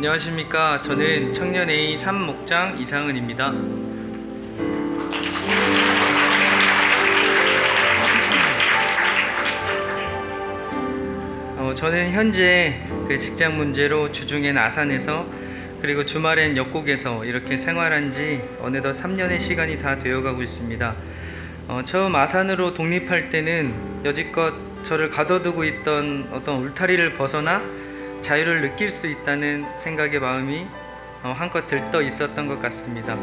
안녕하십니까. 저는 청년 A 3목장 이상은입니다. 저는 현재 그 직장 문제로 주중엔 아산에서 그리고 주말엔 역곡에서 이렇게 생활한 지 어느덧 3년의 시간이 다 되어가고 있습니다. 처음 아산으로 독립할 때는 여지껏 저를 가둬두고 있던 어떤 울타리를 벗어나 자유를 느낄 수 있다는 생각의 마음이 한껏 들떠 있었던 것 같습니다.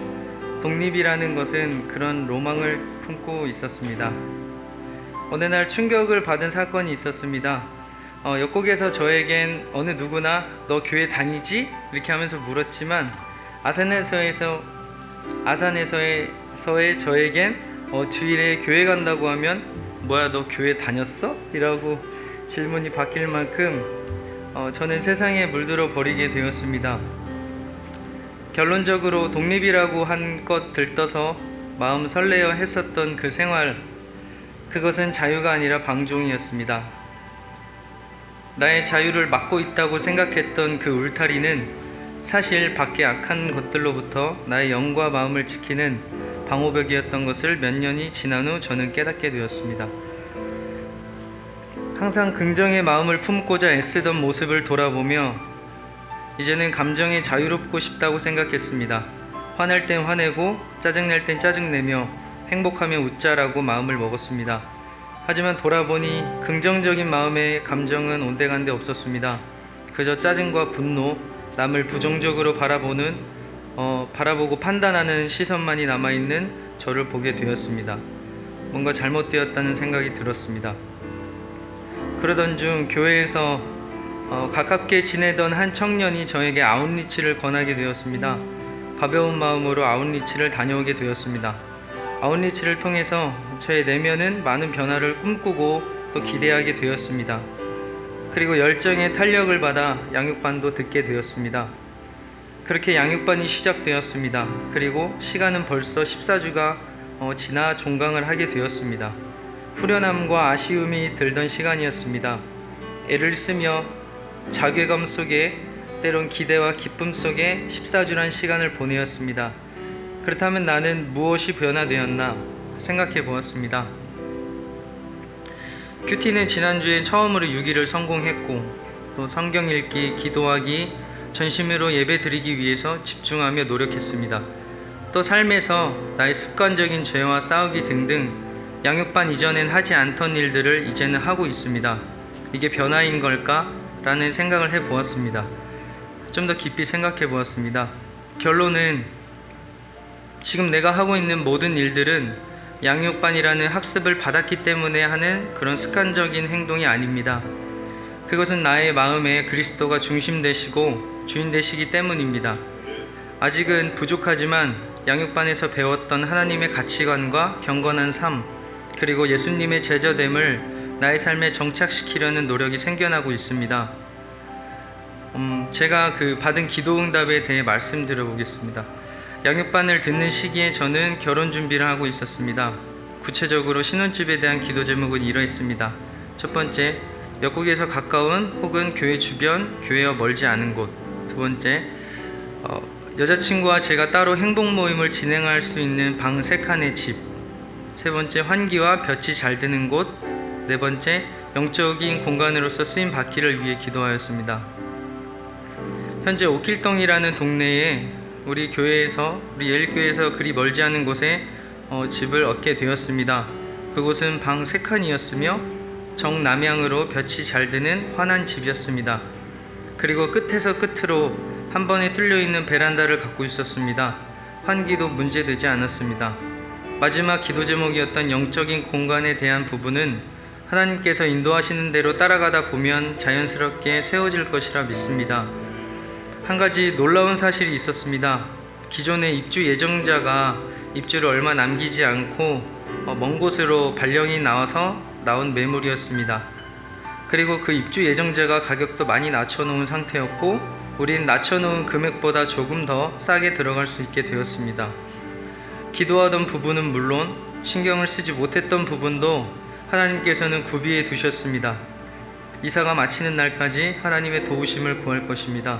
독립이라는 것은 그런 로망을 품고 있었습니다. 어느 날 충격을 받은 사건이 있었습니다. 역곡에서 저에겐 어느 누구나 너 교회 다니지? 이렇게 하면서 물었지만 아산에서의 저에겐 주일에 교회 간다고 하면 뭐야 너 교회 다녔어? 이라고 질문이 바뀔 만큼 저는 세상에 물들어 버리게 되었습니다. 결론적으로 독립이라고 한껏 들떠서 마음 설레어 했었던 그 생활, 그것은 자유가 아니라 방종이었습니다. 나의 자유를 막고 있다고 생각했던 그 울타리는 사실 밖에 악한 것들로부터 나의 영과 마음을 지키는 방호벽이었던 것을 몇 년이 지난 후 저는 깨닫게 되었습니다. 항상 긍정의 마음을 품고자 애쓰던 모습을 돌아보며 이제는 감정에 자유롭고 싶다고 생각했습니다. 화낼 땐 화내고 짜증낼 땐 짜증내며 행복하며 웃자라고 마음을 먹었습니다. 하지만 돌아보니 긍정적인 마음의 감정은 온데간데 없었습니다. 그저 짜증과 분노, 남을 부정적으로 바라보고 판단하는 시선만이 남아있는 저를 보게 되었습니다. 뭔가 잘못되었다는 생각이 들었습니다. 그러던 중 교회에서 가깝게 지내던 한 청년이 저에게 아웃리치를 권하게 되었습니다. 가벼운 마음으로 아웃리치를 다녀오게 되었습니다. 아웃리치를 통해서 저의 내면은 많은 변화를 꿈꾸고 또 기대하게 되었습니다. 그리고 열정의 탄력을 받아 양육반도 듣게 되었습니다. 그렇게 양육반이 시작되었습니다. 그리고 시간은 벌써 14주가 지나 종강을 하게 되었습니다. 후련함과 아쉬움이 들던 시간이었습니다. 애를 쓰며 자괴감 속에 때론 기대와 기쁨 속에 14주란 시간을 보내었습니다. 그렇다면 나는 무엇이 변화되었나 생각해 보았습니다. 큐티는 지난주에 처음으로 6일을 성공했고 또 성경 읽기, 기도하기, 전심으로 예배 드리기 위해서 집중하며 노력했습니다. 또 삶에서 나의 습관적인 죄와 싸우기 등등 양육반 이전엔 하지 않던 일들을 이제는 하고 있습니다. 이게 변화인 걸까? 라는 생각을 해보았습니다. 좀 더 깊이 생각해 보았습니다. 결론은 지금 내가 하고 있는 모든 일들은 양육반이라는 학습을 받았기 때문에 하는 그런 습관적인 행동이 아닙니다. 그것은 나의 마음에 그리스도가 중심 되시고 주인 되시기 때문입니다. 아직은 부족하지만 양육반에서 배웠던 하나님의 가치관과 경건한 삶, 그리고 예수님의 제자됨을 나의 삶에 정착시키려는 노력이 생겨나고 있습니다. 제가 받은 기도응답에 대해 말씀드려 보겠습니다. 양육반을 듣는 시기에 저는 결혼 준비를 하고 있었습니다. 구체적으로 신혼집에 대한 기도 제목은 이러했습니다. 첫 번째, 역곡에서 가까운 혹은 교회 주변, 교회와 멀지 않은 곳. 두 번째, 여자친구와 제가 따로 행복 모임을 진행할 수 있는 방 3칸의 집. 세 번째, 환기와 볕이 잘 드는 곳. 네 번째, 영적인 공간으로서 쓰임 받기를 위해 기도하였습니다. 현재 옥길동이라는 동네에 우리 예일교회에서 그리 멀지 않은 곳에 집을 얻게 되었습니다. 그곳은 방 3칸이었으며 정남향으로 볕이 잘 드는 환한 집이었습니다. 그리고 끝에서 끝으로 한 번에 뚫려있는 베란다를 갖고 있었습니다. 환기도 문제되지 않았습니다. 마지막 기도 제목이었던 영적인 공간에 대한 부분은 하나님께서 인도하시는 대로 따라가다 보면 자연스럽게 세워질 것이라 믿습니다. 한 가지 놀라운 사실이 있었습니다. 기존의 입주 예정자가 입주를 얼마 남기지 않고 먼 곳으로 발령이 나와서 나온 매물이었습니다. 그리고 그 입주 예정자가 가격도 많이 낮춰놓은 상태였고 우린 낮춰놓은 금액보다 조금 더 싸게 들어갈 수 있게 되었습니다. 기도하던 부분은 물론 신경을 쓰지 못했던 부분도 하나님께서는 구비해 두셨습니다. 이사가 마치는 날까지 하나님의 도우심을 구할 것입니다.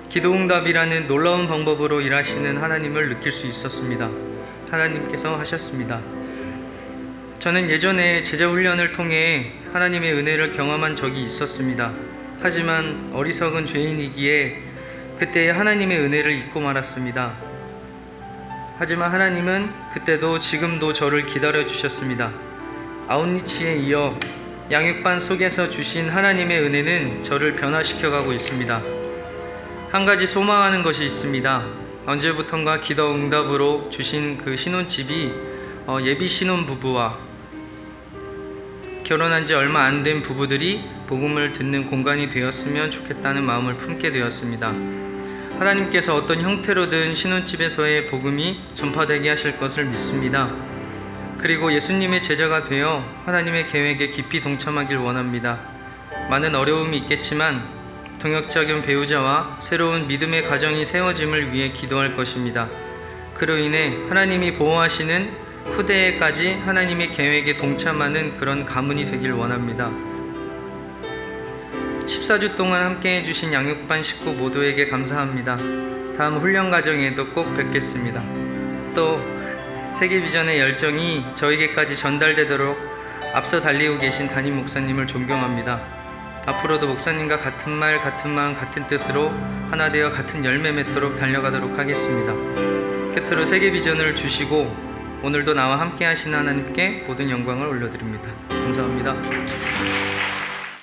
기도응답이라는 놀라운 방법으로 일하시는 하나님을 느낄 수 있었습니다. 하나님께서 하셨습니다. 저는 예전에 제자훈련을 통해 하나님의 은혜를 경험한 적이 있었습니다. 하지만 어리석은 죄인이기에 그때 하나님의 은혜를 잊고 말았습니다. 하지만 하나님은 그때도 지금도 저를 기다려 주셨습니다. 아웃리치에 이어 양육반 속에서 주신 하나님의 은혜는 저를 변화시켜 가고 있습니다. 한 가지 소망하는 것이 있습니다. 언제부턴가 기도 응답으로 주신 그 신혼집이 예비 신혼부부와 결혼한 지 얼마 안 된 부부들이 복음을 듣는 공간이 되었으면 좋겠다는 마음을 품게 되었습니다. 하나님께서 어떤 형태로든 신혼집에서의 복음이 전파되게 하실 것을 믿습니다. 그리고 예수님의 제자가 되어 하나님의 계획에 깊이 동참하길 원합니다. 많은 어려움이 있겠지만 동역자겸 배우자와 새로운 믿음의 가정이 세워짐을 위해 기도할 것입니다. 그로 인해 하나님이 보호하시는 후대에까지 하나님의 계획에 동참하는 그런 가문이 되길 원합니다. 14주 동안 함께 해주신 양육반 식구 모두에게 감사합니다. 다음 훈련 과정에도 꼭 뵙겠습니다. 또 세계비전의 열정이 저에게까지 전달되도록 앞서 달리고 계신 담임 목사님을 존경합니다. 앞으로도 목사님과 같은 말, 같은 마음, 같은 뜻으로 하나 되어 같은 열매 맺도록 달려가도록 하겠습니다. 끝으로 세계비전을 주시고 오늘도 나와 함께 하신 하나님께 모든 영광을 올려드립니다. 감사합니다.